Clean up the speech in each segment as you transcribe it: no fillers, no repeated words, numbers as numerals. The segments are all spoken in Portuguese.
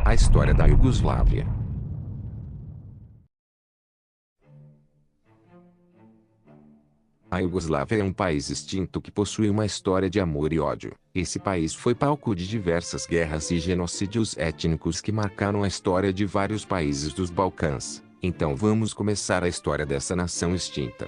A história da Iugoslávia. A Iugoslávia é um país extinto que possui uma história de amor e ódio. Esse país foi palco de diversas guerras e genocídios étnicos que marcaram a história de vários países dos Balcãs. Então vamos começar a história dessa nação extinta.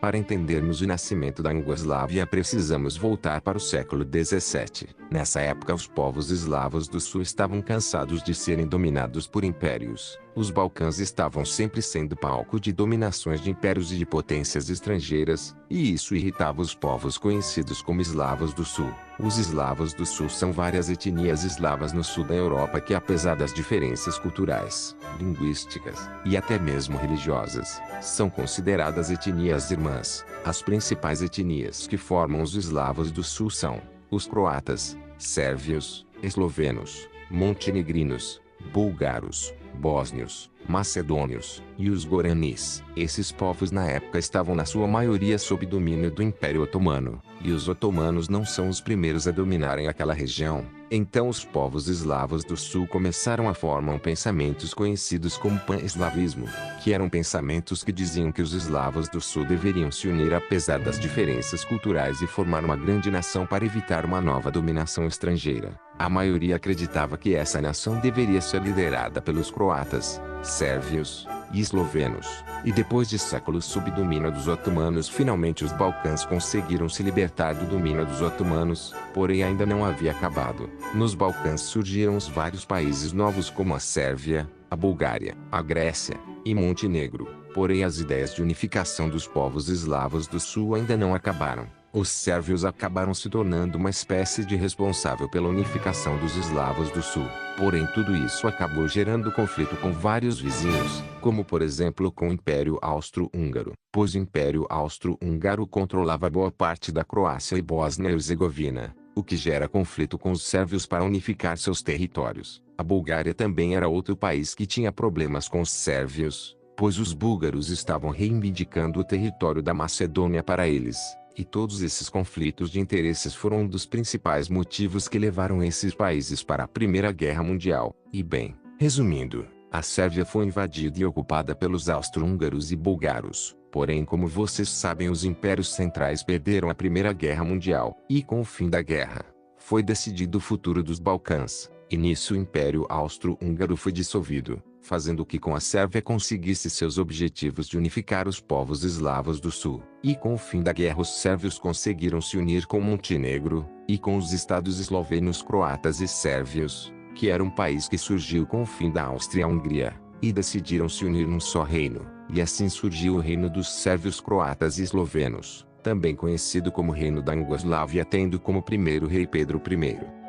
Para entendermos o nascimento da Iugoslávia precisamos voltar para o século XVII. Nessa época os povos eslavos do sul estavam cansados de serem dominados por impérios. Os Balcãs estavam sempre sendo palco de dominações de impérios e de potências estrangeiras, e isso irritava os povos conhecidos como eslavos do sul. Os eslavos do sul são várias etnias eslavas no sul da Europa que, apesar das diferenças culturais, linguísticas e até mesmo religiosas, são consideradas etnias irmãs. As principais etnias que formam os eslavos do sul são os croatas, sérvios, eslovenos, montenegrinos, búlgaros, bósnios, macedônios e os guaranis. Esses povos na época estavam na sua maioria sob domínio do Império Otomano, e os otomanos não são os primeiros a dominarem aquela região. Então os povos eslavos do sul começaram a formar pensamentos conhecidos como pan-eslavismo, que eram pensamentos que diziam que os eslavos do sul deveriam se unir apesar das diferenças culturais e formar uma grande nação para evitar uma nova dominação estrangeira. A maioria acreditava que essa nação deveria ser liderada pelos croatas, sérvios e eslovenos, e depois de séculos sob domínio dos otomanos finalmente os Balcãs conseguiram se libertar do domínio dos otomanos, porém ainda não havia acabado. Nos Balcãs surgiram os vários países novos como a Sérvia, a Bulgária, a Grécia e Montenegro, porém as ideias de unificação dos povos eslavos do sul ainda não acabaram. Os sérvios acabaram se tornando uma espécie de responsável pela unificação dos eslavos do sul. Porém tudo isso acabou gerando conflito com vários vizinhos, como por exemplo com o Império Austro-Húngaro, pois o Império Austro-Húngaro controlava boa parte da Croácia e Bósnia e Herzegovina, o que gera conflito com os sérvios para unificar seus territórios. A Bulgária também era outro país que tinha problemas com os sérvios, pois os búlgaros estavam reivindicando o território da Macedônia para eles. E todos esses conflitos de interesses foram um dos principais motivos que levaram esses países para a Primeira Guerra Mundial. E bem, resumindo, a Sérvia foi invadida e ocupada pelos austro-húngaros e bulgaros. Porém, como vocês sabem, os impérios centrais perderam a Primeira Guerra Mundial. E com o fim da guerra, foi decidido o futuro dos Balcãs. E nisso o Império Austro-Húngaro foi dissolvido, fazendo que com a Sérvia conseguisse seus objetivos de unificar os povos eslavos do sul. E com o fim da guerra os sérvios conseguiram se unir com Montenegro, e com os estados eslovenos, croatas e sérvios, que era um país que surgiu com o fim da Áustria-Hungria, e decidiram se unir num só reino, e assim surgiu o reino dos sérvios, croatas e eslovenos, também conhecido como Reino da Iugoslávia, tendo como primeiro rei Pedro I.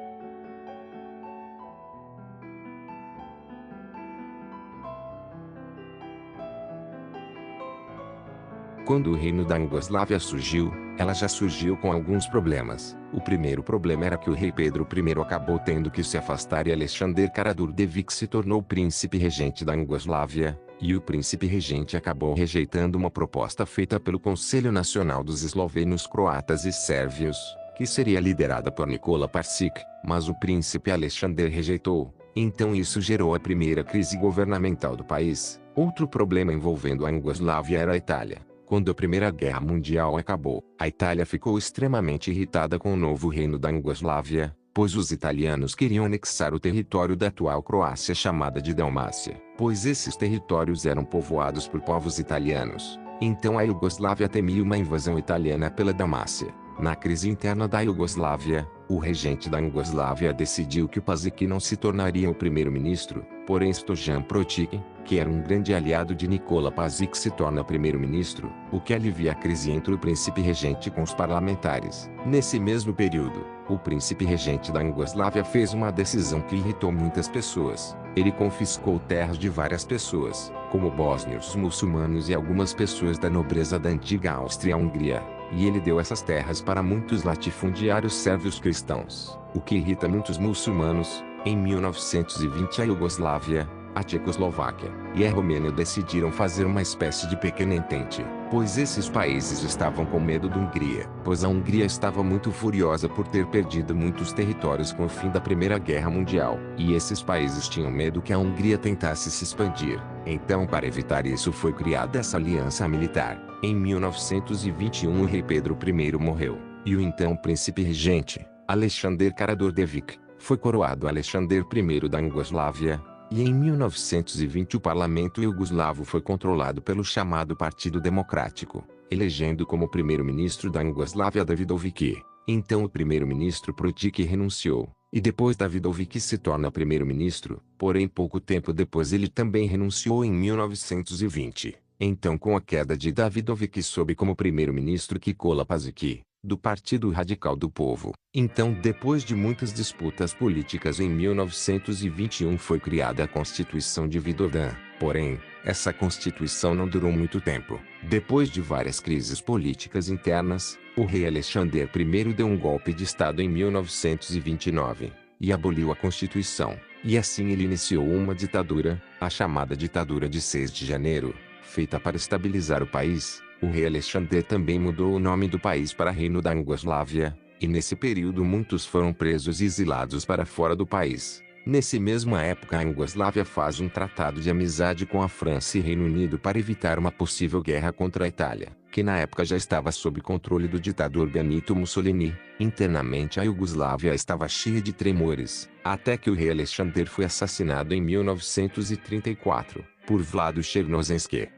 Quando o reino da Iugoslávia surgiu, ela já surgiu com alguns problemas. O primeiro problema era que o rei Pedro I acabou tendo que se afastar e Alexander Karađorđević se tornou príncipe regente da Iugoslávia, e o príncipe regente acabou rejeitando uma proposta feita pelo Conselho Nacional dos Eslovenos, Croatas e Sérvios, que seria liderada por Nikola Pašić, mas o príncipe Alexander rejeitou. Então isso gerou a primeira crise governamental do país. Outro problema envolvendo a Iugoslávia era a Itália. Quando a Primeira Guerra Mundial acabou, a Itália ficou extremamente irritada com o novo reino da Iugoslávia, pois os italianos queriam anexar o território da atual Croácia chamada de Dalmácia, pois esses territórios eram povoados por povos italianos. Então a Iugoslávia temia uma invasão italiana pela Dalmácia. Na crise interna da Iugoslávia, o regente da Iugoslávia decidiu que o Pašić não se tornaria o primeiro-ministro, porém Stojan Protic, que era um grande aliado de Nikola Pašić, se torna primeiro-ministro, o que alivia a crise entre o príncipe regente com os parlamentares. Nesse mesmo período, o príncipe regente da Iugoslávia fez uma decisão que irritou muitas pessoas. Ele confiscou terras de várias pessoas, como bósnios muçulmanos e algumas pessoas da nobreza da antiga Áustria-Hungria, e ele deu essas terras para muitos latifundiários sérvios cristãos, o que irrita muitos muçulmanos. Em 1920 a Iugoslávia, a Tchecoslováquia e a Romênia decidiram fazer uma espécie de pequeno entente, pois esses países estavam com medo da Hungria, pois a Hungria estava muito furiosa por ter perdido muitos territórios com o fim da Primeira Guerra Mundial, e esses países tinham medo que a Hungria tentasse se expandir. Então, para evitar isso, foi criada essa aliança militar. Em 1921, o rei Pedro I morreu, e o então príncipe regente, Alexander Karađorđević, foi coroado Alexander I da Iugoslávia, e em 1920 o parlamento iugoslavo foi controlado pelo chamado Partido Democrático, elegendo como primeiro-ministro da Iugoslávia Davidović. Então o primeiro-ministro Prodić renunciou, e depois Davidović se torna primeiro-ministro, porém pouco tempo depois ele também renunciou em 1920. Então, com a queda de Davidović, soube como primeiro-ministro Nikola Pašić, do Partido Radical do Povo. Então, depois de muitas disputas políticas, em 1921 foi criada a Constituição de Vidovdan. Porém, essa Constituição não durou muito tempo. Depois de várias crises políticas internas, o rei Alexander I deu um golpe de Estado em 1929 e aboliu a Constituição. E assim ele iniciou uma ditadura, a chamada Ditadura de 6 de Janeiro, feita para estabilizar o país. O rei Alexander também mudou o nome do país para Reino da Iugoslávia, e nesse período muitos foram presos e exilados para fora do país. Nesse mesma época, a Iugoslávia faz um tratado de amizade com a França e Reino Unido para evitar uma possível guerra contra a Itália, que na época já estava sob controle do ditador Benito Mussolini. Internamente a Iugoslávia estava cheia de tremores, até que o rei Alexander foi assassinado em 1934, por Vlado Chernozemski.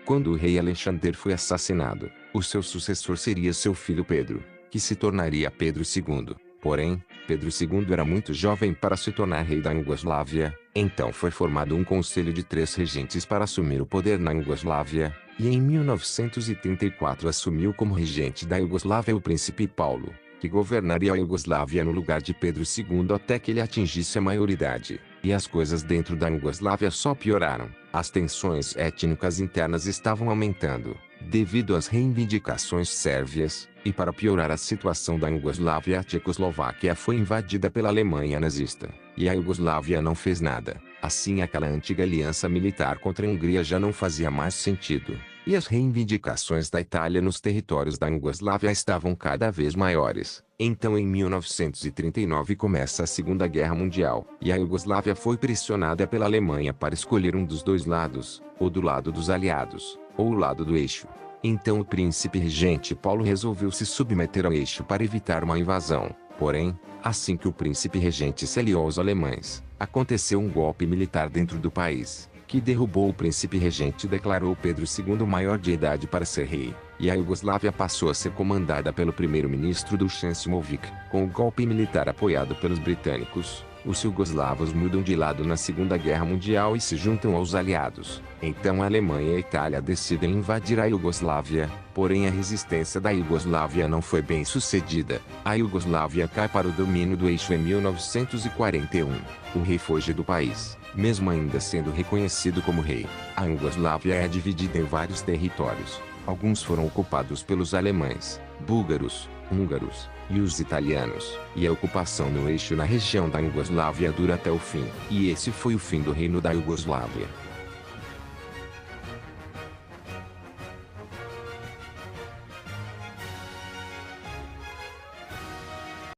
Quando o rei Alexander foi assassinado, o seu sucessor seria seu filho Pedro, que se tornaria Pedro II. Porém, Pedro II era muito jovem para se tornar rei da Iugoslávia, então foi formado um conselho de 3 regentes para assumir o poder na Iugoslávia, e em 1934 assumiu como regente da Iugoslávia o príncipe Paulo, que governaria a Iugoslávia no lugar de Pedro II até que ele atingisse a maioridade. E as coisas dentro da Iugoslávia só pioraram. As tensões étnicas internas estavam aumentando, devido às reivindicações sérvias, e para piorar a situação da Iugoslávia, a Tchecoslováquia foi invadida pela Alemanha nazista, e a Iugoslávia não fez nada. Assim, aquela antiga aliança militar contra a Hungria já não fazia mais sentido, e as reivindicações da Itália nos territórios da Iugoslávia estavam cada vez maiores. Então, em 1939 começa a Segunda Guerra Mundial, e a Iugoslávia foi pressionada pela Alemanha para escolher um dos dois lados, ou do lado dos aliados, ou o lado do eixo. Então o príncipe regente Paulo resolveu se submeter ao eixo para evitar uma invasão. Porém, assim que o príncipe regente se aliou aos alemães, aconteceu um golpe militar dentro do país, que derrubou o príncipe regente e declarou Pedro II maior de idade para ser rei, e a Iugoslávia passou a ser comandada pelo primeiro-ministro Dušan Simović. Com o golpe militar apoiado pelos britânicos, os iugoslavos mudam de lado na Segunda Guerra Mundial e se juntam aos aliados. Então a Alemanha e a Itália decidem invadir a Iugoslávia, porém a resistência da Iugoslávia não foi bem sucedida. A Iugoslávia cai para o domínio do eixo em 1941. O rei foge do país, mesmo ainda sendo reconhecido como rei. A Iugoslávia é dividida em vários territórios. Alguns foram ocupados pelos alemães, búlgaros, húngaros e os italianos, e a ocupação no eixo na região da Iugoslávia dura até o fim. E esse foi o fim do Reino da Iugoslávia.